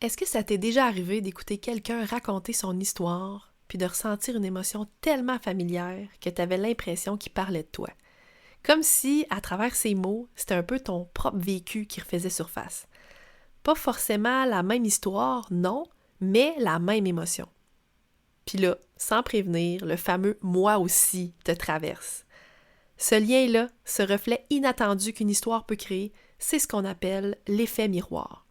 Est-ce que ça t'est déjà arrivé d'écouter quelqu'un raconter son histoire, puis de ressentir une émotion tellement familière que tu avais l'impression qu'il parlait de toi? Comme si, à travers ses mots, c'était un peu ton propre vécu qui refaisait surface. Pas forcément la même histoire, non, mais la même émotion. Puis là, sans prévenir, le fameux « moi aussi » te traverse. Ce lien-là, ce reflet inattendu qu'une histoire peut créer, c'est ce qu'on appelle l'effet miroir.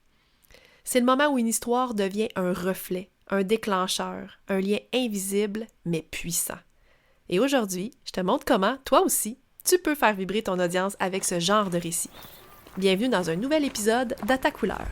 C'est le moment où une histoire devient un reflet, un déclencheur, un lien invisible mais puissant. Et aujourd'hui, je te montre comment, toi aussi, tu peux faire vibrer ton audience avec ce genre de récit. Bienvenue dans un nouvel épisode d'À ta couleur.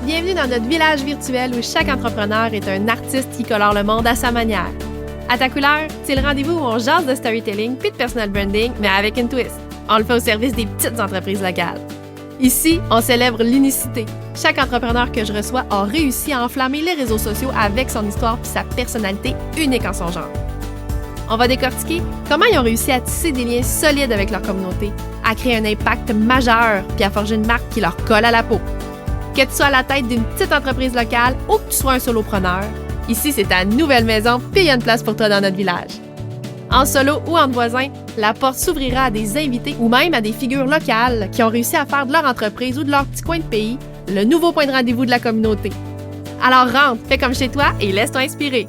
Bienvenue dans notre village virtuel où chaque entrepreneur est un artiste qui colore le monde à sa manière. À ta couleur, c'est le rendez-vous où on jase de storytelling puis de personal branding, mais avec une twist. On le fait au service des petites entreprises locales. Ici, on célèbre l'unicité. Chaque entrepreneur que je reçois a réussi à enflammer les réseaux sociaux avec son histoire puis sa personnalité unique en son genre. On va décortiquer comment ils ont réussi à tisser des liens solides avec leur communauté, à créer un impact majeur puis à forger une marque qui leur colle à la peau. Que tu sois à la tête d'une petite entreprise locale ou que tu sois un solopreneur, ici c'est ta nouvelle maison puis il y a une place pour toi dans notre village. En solo ou entre voisins, la porte s'ouvrira à des invités ou même à des figures locales qui ont réussi à faire de leur entreprise ou de leur petit coin de pays le nouveau point de rendez-vous de la communauté. Alors rentre, fais comme chez toi et laisse-toi inspirer.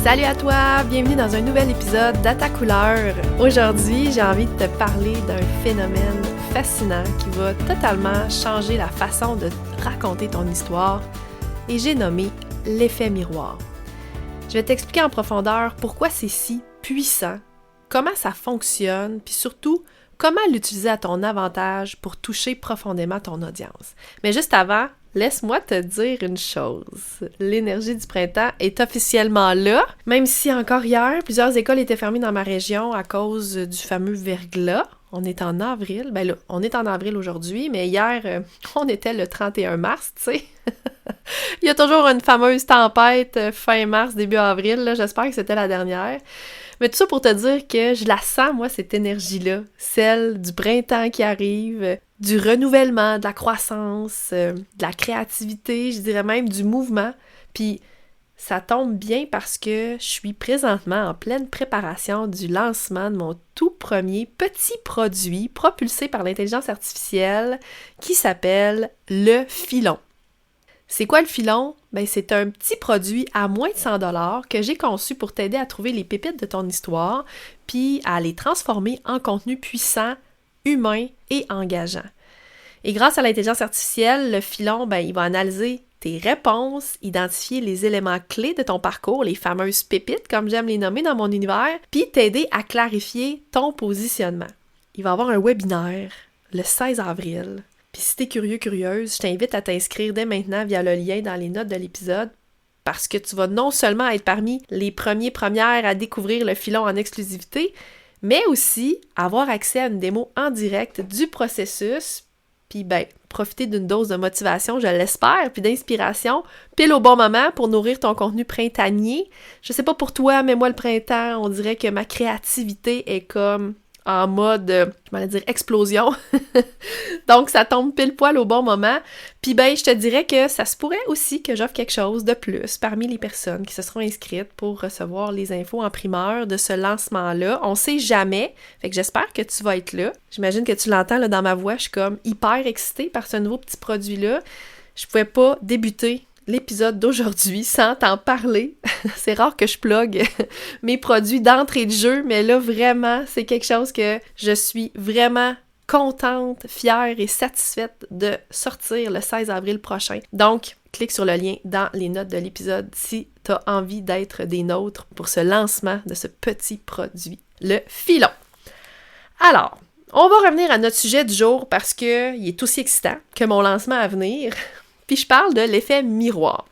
Salut à toi, bienvenue dans un nouvel épisode d'À ta couleur. Aujourd'hui, j'ai envie de te parler d'un phénomène fascinant qui va totalement changer la façon de raconter ton histoire et j'ai nommé l'effet miroir. Je vais t'expliquer en profondeur pourquoi c'est si puissant, comment ça fonctionne, puis surtout comment l'utiliser à ton avantage pour toucher profondément ton audience. Mais juste avant, laisse-moi te dire une chose. L'énergie du printemps est officiellement là, même si encore hier, plusieurs écoles étaient fermées dans ma région à cause du fameux verglas. On est en avril. Ben là, on est en avril aujourd'hui, mais hier, on était le 31 mars, tu sais. Il y a toujours une fameuse tempête fin mars, début avril, là. J'espère que c'était la dernière. Mais tout ça pour te dire que je la sens, moi, cette énergie-là, celle du printemps qui arrive, du renouvellement, de la croissance, de la créativité, je dirais même du mouvement. Puis ça tombe bien parce que je suis présentement en pleine préparation du lancement de mon tout premier petit produit propulsé par l'intelligence artificielle qui s'appelle le filon. C'est quoi le filon? Ben, c'est un petit produit à moins de 100$ que j'ai conçu pour t'aider à trouver les pépites de ton histoire puis à les transformer en contenu puissant, humain et engageant. Et grâce à l'intelligence artificielle, le filon, ben, il va analyser tes réponses, identifier les éléments clés de ton parcours, les fameuses pépites, comme j'aime les nommer dans mon univers, puis t'aider à clarifier ton positionnement. Il va y avoir un webinaire le 16 avril. Puis si t'es curieux, curieuse, je t'invite à t'inscrire dès maintenant via le lien dans les notes de l'épisode parce que tu vas non seulement être parmi les premières à découvrir le filon en exclusivité, mais aussi avoir accès à une démo en direct du processus, puis ben, profiter d'une dose de motivation, je l'espère, puis d'inspiration, pile au bon moment pour nourrir ton contenu printanier. Je sais pas pour toi, mais moi le printemps, on dirait que ma créativité est comme en mode, je m'allais dire explosion. Donc, ça tombe pile poil au bon moment. Puis ben, je te dirais que ça se pourrait aussi que j'offre quelque chose de plus parmi les personnes qui se seront inscrites pour recevoir les infos en primeur de ce lancement-là. On sait jamais. Fait que j'espère que tu vas être là. J'imagine que tu l'entends là, dans ma voix. Je suis comme hyper excitée par ce nouveau petit produit-là. Je pouvais pas débuter l'épisode d'aujourd'hui sans t'en parler. C'est rare que je plug mes produits d'entrée de jeu, mais là, vraiment, c'est quelque chose que je suis vraiment contente, fière et satisfaite de sortir le 16 avril prochain. Donc, clique sur le lien dans les notes de l'épisode si tu as envie d'être des nôtres pour ce lancement de ce petit produit, le filon. Alors, on va revenir à notre sujet du jour parce qu'il est aussi excitant que mon lancement à venir. Puis je parle de l'effet miroir.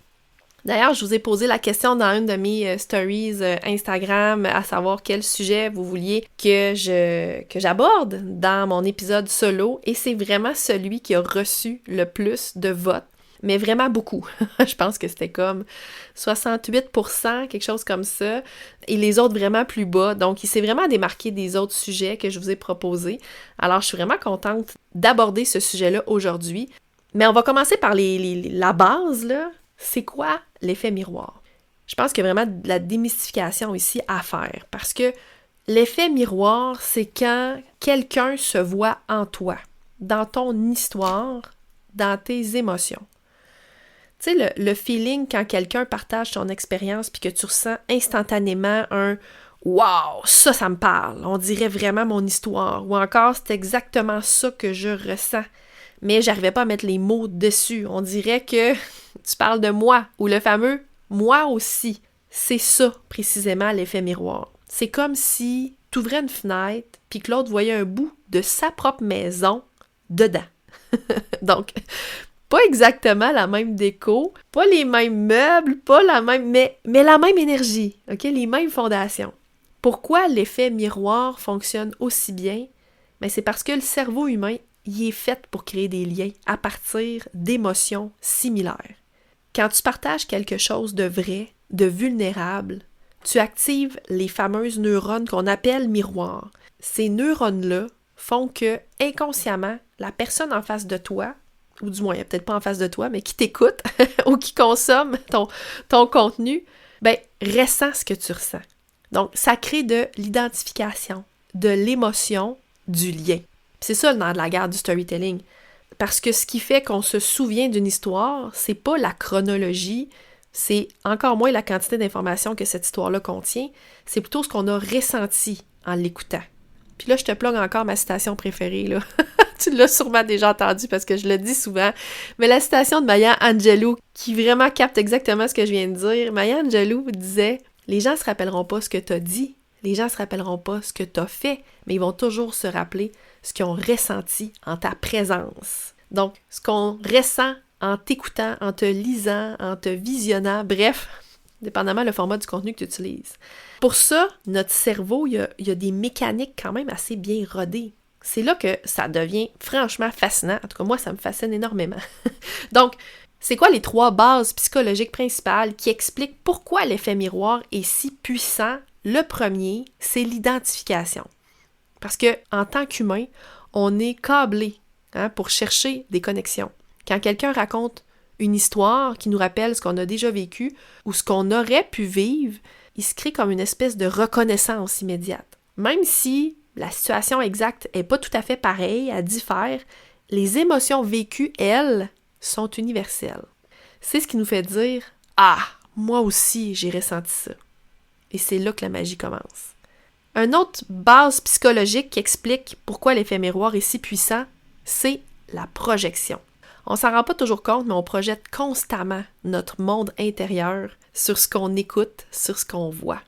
D'ailleurs, je vous ai posé la question dans une de mes stories Instagram, à savoir quel sujet vous vouliez que j'aborde dans mon épisode solo, et c'est vraiment celui qui a reçu le plus de votes, mais vraiment beaucoup. Je pense que c'était comme 68%, quelque chose comme ça, et les autres vraiment plus bas. Donc, il s'est vraiment démarqué des autres sujets que je vous ai proposés. Alors, je suis vraiment contente d'aborder ce sujet-là aujourd'hui. Mais on va commencer par la base, là. C'est quoi l'effet miroir? Je pense qu'il y a vraiment de la démystification ici à faire, parce que l'effet miroir, c'est quand quelqu'un se voit en toi, dans ton histoire, dans tes émotions. Tu sais, le feeling quand quelqu'un partage son expérience puis que tu ressens instantanément un « Wow, ça me parle, on dirait vraiment mon histoire » ou encore « C'est exactement ça que je ressens ». Mais j'arrivais pas à mettre les mots dessus. On dirait que tu parles de moi, ou le fameux « moi aussi ». C'est ça, précisément, l'effet miroir. C'est comme si tu ouvrais une fenêtre, puis que l'autre voyait un bout de sa propre maison dedans. Donc, pas exactement la même déco, pas les mêmes meubles, pas la même, mais la même énergie, ok, les mêmes fondations. Pourquoi l'effet miroir fonctionne aussi bien? Ben, c'est parce que le cerveau humain, il est fait pour créer des liens à partir d'émotions similaires. Quand tu partages quelque chose de vrai, de vulnérable, tu actives les fameuses neurones qu'on appelle miroirs. Ces neurones-là font que, inconsciemment, la personne en face de toi, ou du moins, il n'y a peut-être pas en face de toi, mais qui t'écoute ou qui consomme ton contenu, ben, ressent ce que tu ressens. Donc, ça crée de l'identification, de l'émotion, du lien. C'est ça le nerf de la guerre du storytelling. Parce que ce qui fait qu'on se souvient d'une histoire, c'est pas la chronologie, c'est encore moins la quantité d'informations que cette histoire-là contient, c'est plutôt ce qu'on a ressenti en l'écoutant. Puis là, je te plug encore ma citation préférée, là. Tu l'as sûrement déjà entendu parce que je le dis souvent, mais la citation de Maya Angelou, qui vraiment capte exactement ce que je viens de dire. Maya Angelou disait « Les gens se rappelleront pas ce que tu as dit, les gens se rappelleront pas ce que tu as fait, mais ils vont toujours se rappeler ce qu'ils ont ressenti en ta présence. » Donc, ce qu'on ressent en t'écoutant, en te lisant, en te visionnant, bref, dépendamment le format du contenu que tu utilises. Pour ça, notre cerveau, il y a des mécaniques quand même assez bien rodées. C'est là que ça devient franchement fascinant. En tout cas, moi, ça me fascine énormément. Donc, c'est quoi les 3 bases psychologiques principales qui expliquent pourquoi l'effet miroir est si puissant? Le premier, c'est l'identification. Parce que en tant qu'humain, on est câblé pour chercher des connexions. Quand quelqu'un raconte une histoire qui nous rappelle ce qu'on a déjà vécu ou ce qu'on aurait pu vivre, il se crée comme une espèce de reconnaissance immédiate. Même si la situation exacte n'est pas tout à fait pareille, elle diffère, les émotions vécues, elles, sont universelles. C'est ce qui nous fait dire « Ah, moi aussi, j'ai ressenti ça. » Et c'est là que la magie commence. Une autre base psychologique qui explique pourquoi l'effet miroir est si puissant, c'est la projection. On s'en rend pas toujours compte, mais on projette constamment notre monde intérieur sur ce qu'on écoute, sur ce qu'on voit.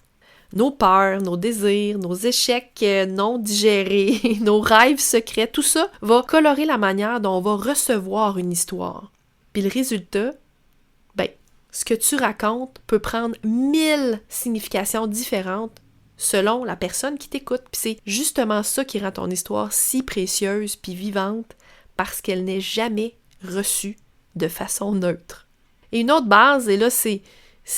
Nos peurs, nos désirs, nos échecs non digérés, nos rêves secrets, tout ça va colorer la manière dont on va recevoir une histoire. Puis le résultat, ce que tu racontes peut prendre 1000 significations différentes selon la personne qui t'écoute. Puis c'est justement ça qui rend ton histoire si précieuse puis vivante, parce qu'elle n'est jamais reçue de façon neutre. Et une autre base, et là c'est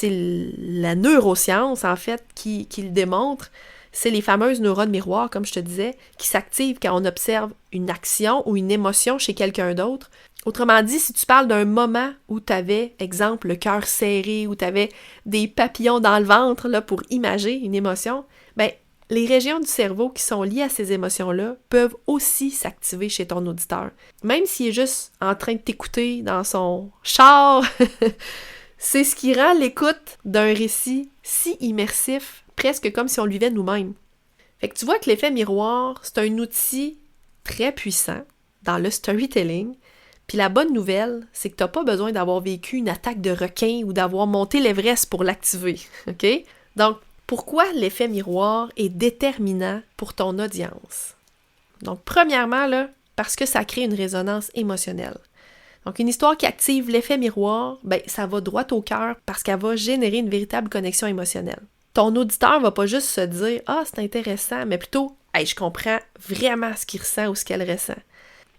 la neuroscience en fait qui le démontre, c'est les fameuses neurones miroirs, comme je te disais, qui s'activent quand on observe une action ou une émotion chez quelqu'un d'autre. Autrement dit, si tu parles d'un moment où tu avais, exemple, le cœur serré, où tu avais des papillons dans le ventre là, pour imager une émotion, les régions du cerveau qui sont liées à ces émotions-là peuvent aussi s'activer chez ton auditeur. Même s'il est juste en train de t'écouter dans son char, c'est ce qui rend l'écoute d'un récit si immersif, presque comme si on le vivait nous-mêmes. Fait que tu vois que l'effet miroir, c'est un outil très puissant dans le storytelling. Puis la bonne nouvelle, c'est que tu n'as pas besoin d'avoir vécu une attaque de requin ou d'avoir monté l'Everest pour l'activer, OK? Donc, pourquoi l'effet miroir est déterminant pour ton audience? Donc, premièrement, là, parce que ça crée une résonance émotionnelle. Donc, une histoire qui active l'effet miroir, ça va droit au cœur parce qu'elle va générer une véritable connexion émotionnelle. Ton auditeur va pas juste se dire « Ah, c'est intéressant », mais plutôt « Hey, je comprends vraiment ce qu'il ressent ou ce qu'elle ressent ».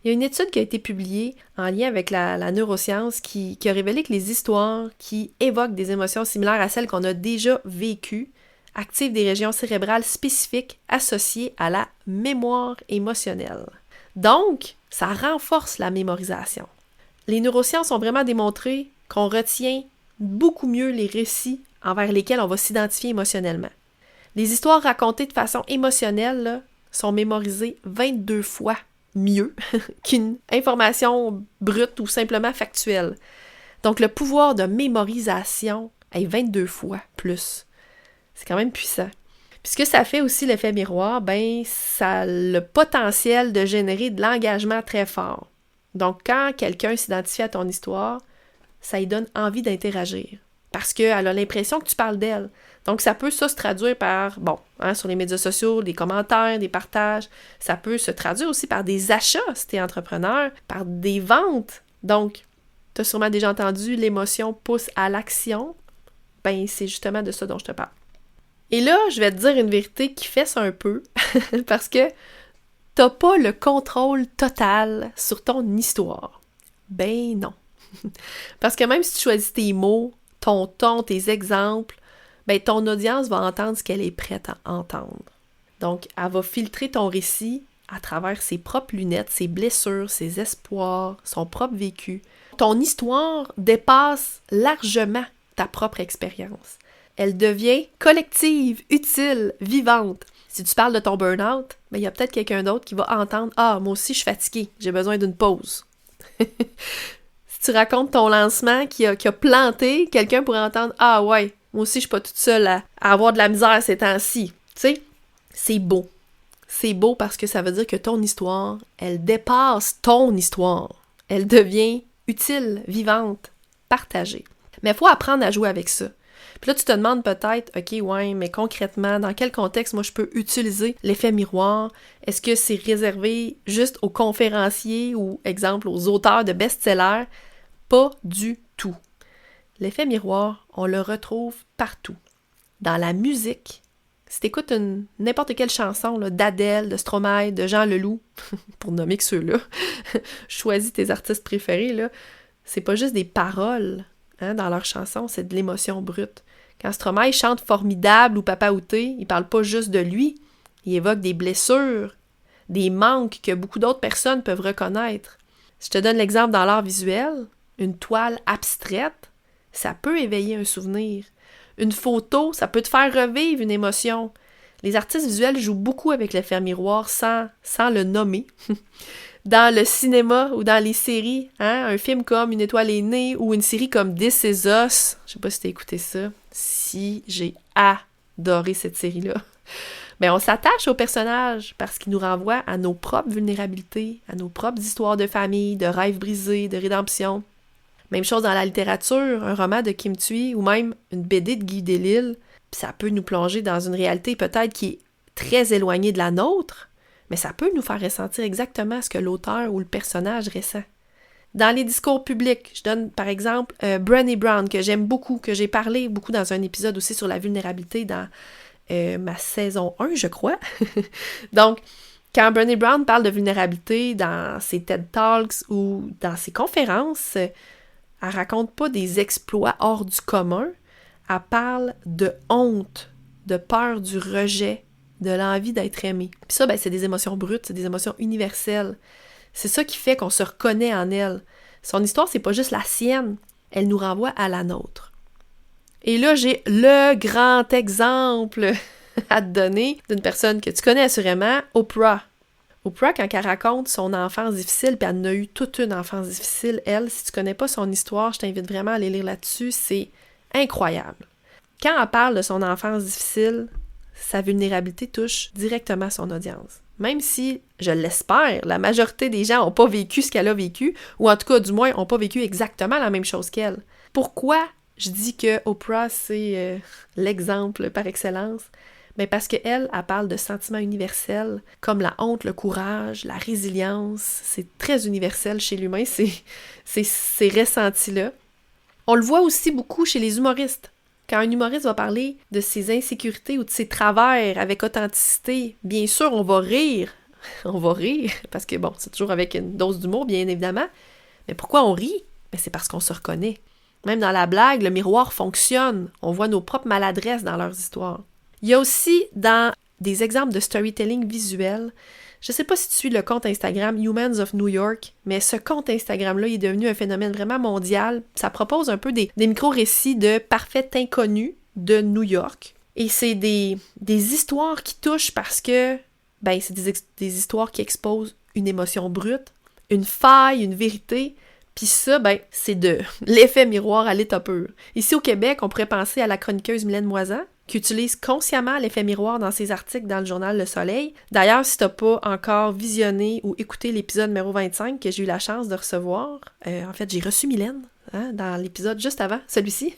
Il y a une étude qui a été publiée en lien avec la neuroscience qui a révélé que les histoires qui évoquent des émotions similaires à celles qu'on a déjà vécues activent des régions cérébrales spécifiques associées à la mémoire émotionnelle. Donc, ça renforce la mémorisation. Les neurosciences ont vraiment démontré qu'on retient beaucoup mieux les récits envers lesquels on va s'identifier émotionnellement. Les histoires racontées de façon émotionnelle là, sont mémorisées 22 fois mieux qu'une information brute ou simplement factuelle. Donc, le pouvoir de mémorisation est 22 fois plus. C'est quand même puissant. Puis ce que ça fait aussi, l'effet miroir, ça a le potentiel de générer de l'engagement très fort. Donc, quand quelqu'un s'identifie à ton histoire, ça lui donne envie d'interagir. Parce qu'elle a l'impression que tu parles d'elle. Donc, ça peut se traduire par, sur les médias sociaux, des commentaires, des partages. Ça peut se traduire aussi par des achats, si tu es entrepreneur, par des ventes. Donc, tu as sûrement déjà entendu, l'émotion pousse à l'action. C'est justement de ça dont je te parle. Et là, je vais te dire une vérité qui fesse un peu, parce que t'as pas le contrôle total sur ton histoire. Non. Parce que même si tu choisis tes mots, ton ton, tes exemples, ton audience va entendre ce qu'elle est prête à entendre. Donc, elle va filtrer ton récit à travers ses propres lunettes, ses blessures, ses espoirs, son propre vécu. Ton histoire dépasse largement ta propre expérience. Elle devient collective, utile, vivante. Si tu parles de ton burn-out, il y a peut-être quelqu'un d'autre qui va entendre « Ah, moi aussi, je suis fatiguée, j'ai besoin d'une pause. » Si tu racontes ton lancement qui a planté, quelqu'un pourrait entendre « Ah ouais, moi aussi, je suis pas toute seule à avoir de la misère ces temps-ci. » Tu sais, c'est beau. C'est beau parce que ça veut dire que ton histoire, elle dépasse ton histoire. Elle devient utile, vivante, partagée. Mais il faut apprendre à jouer avec ça. Puis là, tu te demandes peut-être, OK, ouais, mais concrètement, dans quel contexte, moi, je peux utiliser l'effet miroir? Est-ce que c'est réservé juste aux conférenciers ou, exemple, aux auteurs de best-sellers? Pas du tout. L'effet miroir, on le retrouve partout. Dans la musique, si tu écoutes n'importe quelle chanson là, d'Adèle, de Stromae, de Jean Leloup, pour nommer que ceux-là, choisis tes artistes préférés, là, c'est pas juste des paroles dans leurs chansons, c'est de l'émotion brute. Quand Stromae chante Formidable ou Papa Outé, il parle pas juste de lui, il évoque des blessures, des manques que beaucoup d'autres personnes peuvent reconnaître. Si je te donne l'exemple dans l'art visuel, une toile abstraite, ça peut éveiller un souvenir. Une photo, ça peut te faire revivre une émotion. Les artistes visuels jouent beaucoup avec l'effet miroir sans le nommer. Dans le cinéma ou dans les séries, un film comme Une étoile est née ou une série comme This Is Us, je sais pas si t'as écouté ça, si j'ai adoré cette série-là. On s'attache aux personnages parce qu'ils nous renvoient à nos propres vulnérabilités, à nos propres histoires de famille, de rêves brisés, de rédemption. Même chose dans la littérature, un roman de Kim Thuy ou même une BD de Guy Delisle, ça peut nous plonger dans une réalité peut-être qui est très éloignée de la nôtre, mais ça peut nous faire ressentir exactement ce que l'auteur ou le personnage ressent. Dans les discours publics, je donne par exemple Brené Brown, que j'aime beaucoup, que j'ai parlé beaucoup dans un épisode aussi sur la vulnérabilité dans ma saison 1, je crois. Donc, quand Brené Brown parle de vulnérabilité dans ses TED Talks ou dans ses conférences, elle raconte pas des exploits hors du commun, elle parle de honte, de peur du rejet, de l'envie d'être aimé. Puis ça, c'est des émotions brutes, c'est des émotions universelles. C'est ça qui fait qu'on se reconnaît en elle. Son histoire, c'est pas juste la sienne, elle nous renvoie à la nôtre. Et là, j'ai le grand exemple à te donner d'une personne que tu connais assurément, Oprah. Oprah, quand elle raconte son enfance difficile, puis elle en a eu toute une enfance difficile, elle, si tu connais pas son histoire, je t'invite vraiment à aller lire là-dessus, c'est incroyable. Quand elle parle de son enfance difficile, sa vulnérabilité touche directement son audience. Même si, je l'espère, la majorité des gens n'ont pas vécu ce qu'elle a vécu, ou en tout cas, du moins, n'ont pas vécu exactement la même chose qu'elle. Pourquoi je dis que Oprah, c'est l'exemple par excellence? Bien parce qu'elle parle de sentiments universels comme la honte, le courage, la résilience. C'est très universel chez l'humain, ces ressentis-là. On le voit aussi beaucoup chez les humoristes. Quand un humoriste va parler de ses insécurités ou de ses travers avec authenticité, bien sûr, on va rire. On va rire, parce que bon, c'est toujours avec une dose d'humour, bien évidemment. Mais pourquoi on rit? Bien, c'est parce qu'on se reconnaît. Même dans la blague, le miroir fonctionne. On voit nos propres maladresses dans leurs histoires. Il y a aussi dans des exemples de storytelling visuel, je ne sais pas si tu suis le compte Instagram Humans of New York, mais ce compte Instagram-là il est devenu un phénomène vraiment mondial. Ça propose un peu des micro-récits de parfaits inconnus de New York. Et c'est des histoires qui touchent parce que ben, c'est des histoires qui exposent une émotion brute, une faille, une vérité. Puis ça, ben, c'est de l'effet miroir à l'état pur. Ici au Québec, on pourrait penser à la chroniqueuse Mylène Moisan, qui utilise consciemment l'effet miroir dans ses articles dans le journal Le Soleil. D'ailleurs, si t'as pas encore visionné ou écouté l'épisode numéro 25 que j'ai eu la chance de recevoir, en fait, j'ai reçu Mylène dans l'épisode juste avant, celui-ci.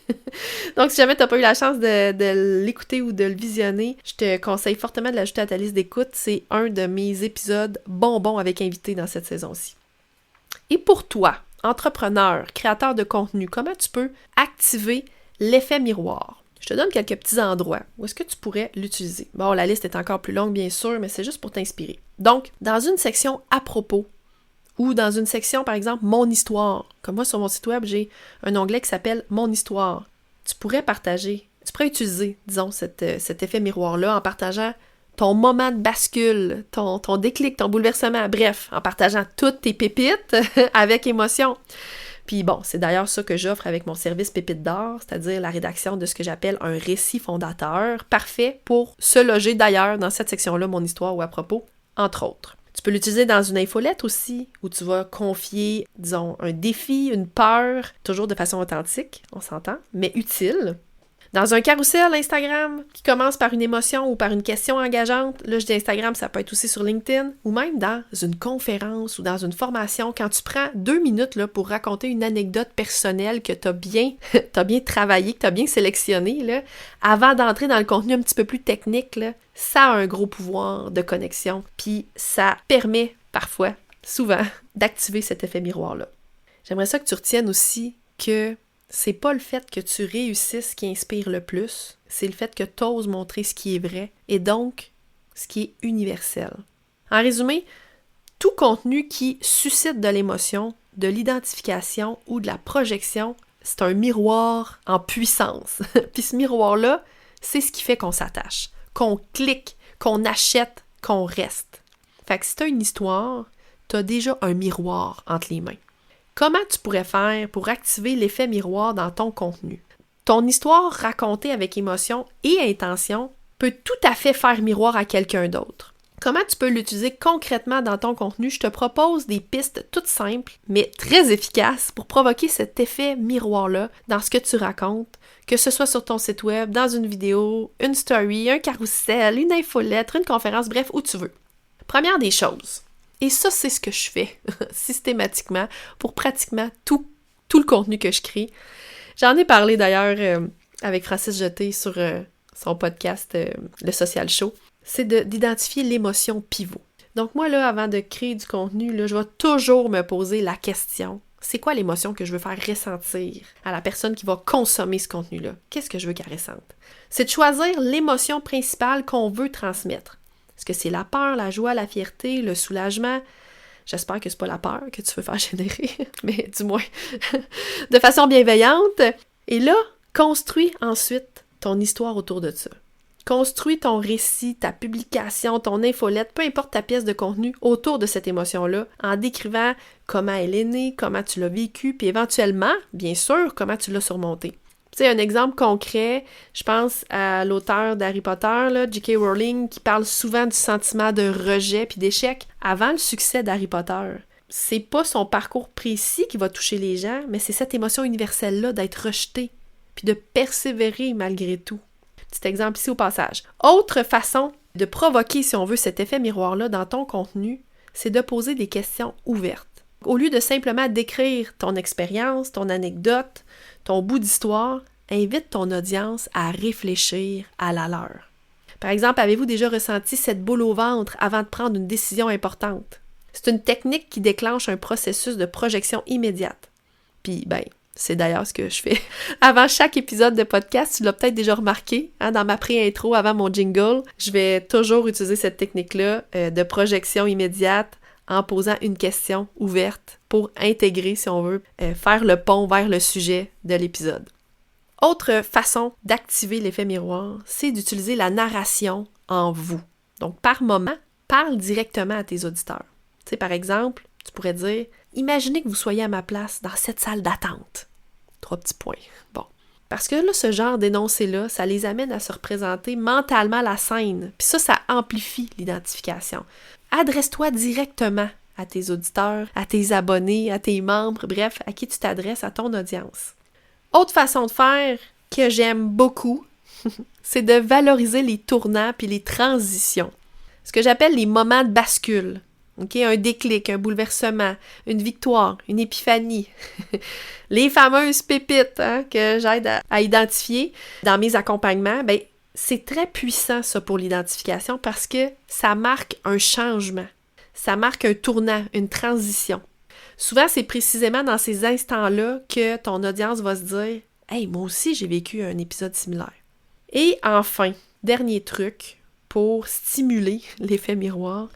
Donc, si jamais t'as pas eu la chance de l'écouter ou de le visionner, je te conseille fortement de l'ajouter à ta liste d'écoute. C'est un de mes épisodes bonbons avec invité dans cette saison-ci. Et pour toi, entrepreneur, créateur de contenu, comment tu peux activer l'effet miroir? Je te donne quelques petits endroits où est-ce que tu pourrais l'utiliser. Bon, la liste est encore plus longue, bien sûr, mais c'est juste pour t'inspirer. Donc, dans une section à propos, ou dans une section, par exemple, Mon histoire. Comme moi, sur mon site web, j'ai un onglet qui s'appelle Mon histoire. Tu pourrais partager, tu pourrais utiliser, disons, cet effet miroir-là en partageant ton moment de bascule, ton déclic, ton bouleversement, bref, en partageant toutes tes pépites avec émotion. Puis bon, c'est d'ailleurs ça que j'offre avec mon service Pépites d'or, c'est-à-dire la rédaction de ce que j'appelle un récit fondateur, parfait pour se loger d'ailleurs dans cette section-là, Mon histoire ou à propos, entre autres. Tu peux l'utiliser dans une infolette aussi, où tu vas confier, disons, un défi, une peur, toujours de façon authentique, on s'entend, mais utile. Dans un carrousel Instagram qui commence par une émotion ou par une question engageante, là je dis Instagram, ça peut être aussi sur LinkedIn, ou même dans une conférence ou dans une formation, quand tu prends 2 minutes là, pour raconter une anecdote personnelle que tu as bien travaillé, que tu as bien sélectionnée, là, avant d'entrer dans le contenu un petit peu plus technique, là, ça a un gros pouvoir de connexion, puis ça permet parfois, souvent, d'activer cet effet miroir-là. J'aimerais ça que tu retiennes aussi que c'est pas le fait que tu réussisses qui inspire le plus, c'est le fait que tu oses montrer ce qui est vrai et donc ce qui est universel. En résumé, tout contenu qui suscite de l'émotion, de l'identification ou de la projection, c'est un miroir en puissance. Puis ce miroir-là, c'est ce qui fait qu'on s'attache, qu'on clique, qu'on achète, qu'on reste. Fait que si tu as une histoire, tu as déjà un miroir entre les mains. Comment tu pourrais faire pour activer l'effet miroir dans ton contenu? Ton histoire racontée avec émotion et intention peut tout à fait faire miroir à quelqu'un d'autre. Comment tu peux l'utiliser concrètement dans ton contenu? Je te propose des pistes toutes simples, mais très efficaces pour provoquer cet effet miroir-là dans ce que tu racontes, que ce soit sur ton site web, dans une vidéo, une story, un carrousel, une infolettre, une conférence, bref, où tu veux. Première des choses. Et ça, c'est ce que je fais systématiquement pour pratiquement tout le contenu que je crée. J'en ai parlé d'ailleurs avec Francis Jeté sur son podcast Le Social Show. C'est d'identifier l'émotion pivot. Donc moi, là, avant de créer du contenu, là, je vais toujours me poser la question, c'est quoi l'émotion que je veux faire ressentir à la personne qui va consommer ce contenu-là? Qu'est-ce que je veux qu'elle ressente? C'est de choisir l'émotion principale qu'on veut transmettre. Est-ce que c'est la peur, la joie, la fierté, le soulagement? J'espère que c'est pas la peur que tu veux faire générer, mais du moins de façon bienveillante. Et là, construis ensuite ton histoire autour de ça. Construis ton récit, ta publication, ton infolette, peu importe ta pièce de contenu autour de cette émotion-là, en décrivant comment elle est née, comment tu l'as vécue, puis éventuellement, bien sûr, comment tu l'as surmontée. Tu sais, un exemple concret, je pense à l'auteur d'Harry Potter, là, J.K. Rowling, qui parle souvent du sentiment de rejet puis d'échec avant le succès d'Harry Potter. C'est pas son parcours précis qui va toucher les gens, mais c'est cette émotion universelle-là d'être rejeté puis de persévérer malgré tout. Petit exemple ici au passage. Autre façon de provoquer, si on veut, cet effet miroir-là dans ton contenu, c'est de poser des questions ouvertes. Au lieu de simplement décrire ton expérience, ton anecdote, ton bout d'histoire, invite ton audience à réfléchir à la leur. Par exemple, avez-vous déjà ressenti cette boule au ventre avant de prendre une décision importante? C'est une technique qui déclenche un processus de projection immédiate. Puis, c'est d'ailleurs ce que je fais avant chaque épisode de podcast. Tu l'as peut-être déjà remarqué, dans ma pré-intro avant mon jingle. Je vais toujours utiliser cette technique-là de projection immédiate en posant une question ouverte pour intégrer, si on veut, faire le pont vers le sujet de l'épisode. Autre façon d'activer l'effet miroir, c'est d'utiliser la narration en vous. Donc, par moment, parle directement à tes auditeurs. Tu sais, par exemple, tu pourrais dire « Imaginez que vous soyez à ma place dans cette salle d'attente. » 3 petits points. Bon. Parce que là, ce genre d'énoncé-là, ça les amène à se représenter mentalement la scène. Puis ça amplifie l'identification. Adresse-toi directement à tes auditeurs, à tes abonnés, à tes membres, bref, à qui tu t'adresses, à ton audience. Autre façon de faire que j'aime beaucoup, c'est de valoriser les tournants puis les transitions. Ce que j'appelle les moments de bascule. Okay? Un déclic, un bouleversement, une victoire, une épiphanie. Les fameuses pépites que j'aide à identifier dans mes accompagnements, c'est très puissant ça pour l'identification parce que ça marque un changement. Ça marque un tournant, une transition. Souvent, c'est précisément dans ces instants-là que ton audience va se dire « Hey, moi aussi, j'ai vécu un épisode similaire. » Et enfin, dernier truc pour stimuler l'effet miroir,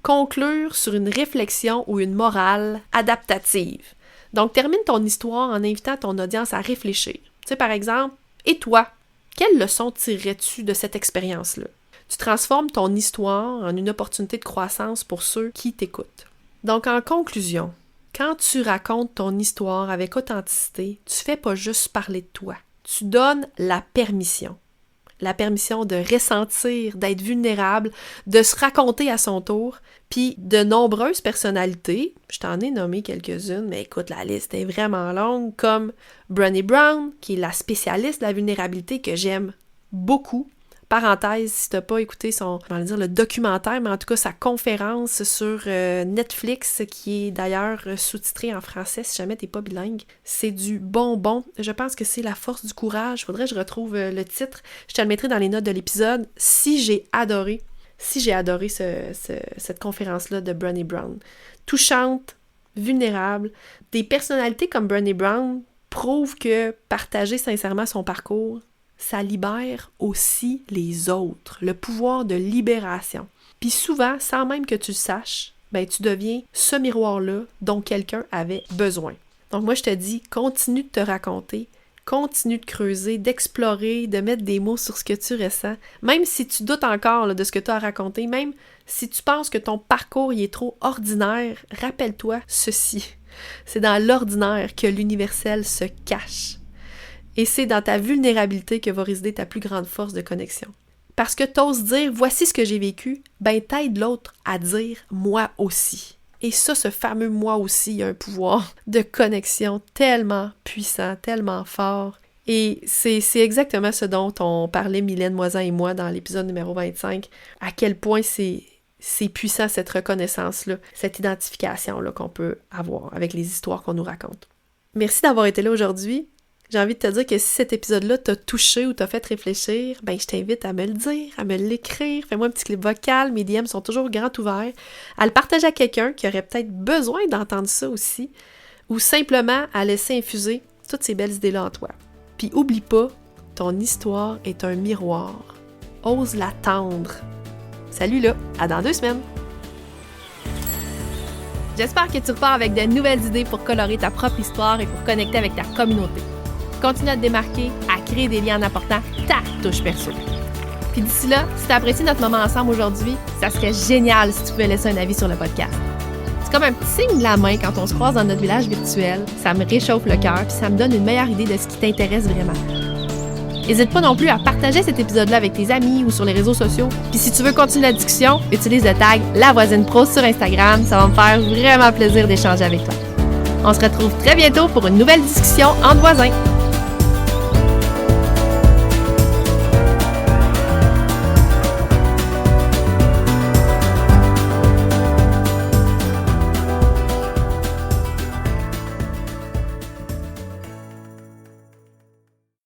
conclure sur une réflexion ou une morale adaptative. Donc, termine ton histoire en invitant ton audience à réfléchir. Tu sais, par exemple, « Et toi, quelle leçon tirerais-tu de cette expérience-là? » Tu transformes ton histoire en une opportunité de croissance pour ceux qui t'écoutent. Donc, en conclusion, quand tu racontes ton histoire avec authenticité, tu fais pas juste parler de toi. Tu donnes la permission. La permission de ressentir, d'être vulnérable, de se raconter à son tour. Puis de nombreuses personnalités, je t'en ai nommé quelques-unes, mais écoute, la liste est vraiment longue, comme Brené Brown, qui est la spécialiste de la vulnérabilité que j'aime beaucoup. Parenthèse, si tu n'as pas écouté le documentaire, mais en tout cas sa conférence sur Netflix, qui est d'ailleurs sous-titrée en français, si jamais tu n'es pas bilingue, c'est du bonbon. Je pense que c'est La force du courage. Faudrait que je retrouve le titre. Je te le mettrai dans les notes de l'épisode. Si j'ai adoré cette conférence-là de Brené Brown. Touchante, vulnérable. Des personnalités comme Brené Brown prouvent que partager sincèrement son parcours, ça libère aussi les autres, le pouvoir de libération. Puis souvent, sans même que tu le saches, tu deviens ce miroir-là dont quelqu'un avait besoin. Donc moi, je te dis, continue de te raconter, continue de creuser, d'explorer, de mettre des mots sur ce que tu ressens. Même si tu doutes encore de ce que tu as raconté, même si tu penses que ton parcours il est trop ordinaire, rappelle-toi ceci. C'est dans l'ordinaire que l'universel se cache. Et c'est dans ta vulnérabilité que va résider ta plus grande force de connexion. Parce que t'oses dire « voici ce que j'ai vécu », t'aides l'autre à dire « moi aussi ». Et ça, ce fameux « moi aussi », il y a un pouvoir de connexion tellement puissant, tellement fort. Et c'est exactement ce dont on parlait Mylène Moisan et moi dans l'épisode numéro 25, à quel point c'est puissant cette reconnaissance-là, cette identification-là qu'on peut avoir avec les histoires qu'on nous raconte. Merci d'avoir été là aujourd'hui. J'ai envie de te dire que si cet épisode-là t'a touché ou t'a fait réfléchir, je t'invite à me le dire, à me l'écrire. Fais-moi un petit clip vocal, mes DM sont toujours grand ouverts. À le partager à quelqu'un qui aurait peut-être besoin d'entendre ça aussi, ou simplement à laisser infuser toutes ces belles idées-là en toi. Puis oublie pas, ton histoire est un miroir. Ose l'attendre. Salut là, à dans 2 semaines! J'espère que tu repars avec de nouvelles idées pour colorer ta propre histoire et pour connecter avec ta communauté. Continue à te démarquer, à créer des liens en apportant ta touche perso. Puis d'ici là, si tu as apprécié notre moment ensemble aujourd'hui, ça serait génial si tu pouvais laisser un avis sur le podcast. C'est comme un petit signe de la main quand on se croise dans notre village virtuel. Ça me réchauffe le cœur puis ça me donne une meilleure idée de ce qui t'intéresse vraiment. N'hésite pas non plus à partager cet épisode-là avec tes amis ou sur les réseaux sociaux. Puis si tu veux continuer la discussion, utilise le tag La Voisine Pro sur Instagram. Ça va me faire vraiment plaisir d'échanger avec toi. On se retrouve très bientôt pour une nouvelle discussion entre voisins.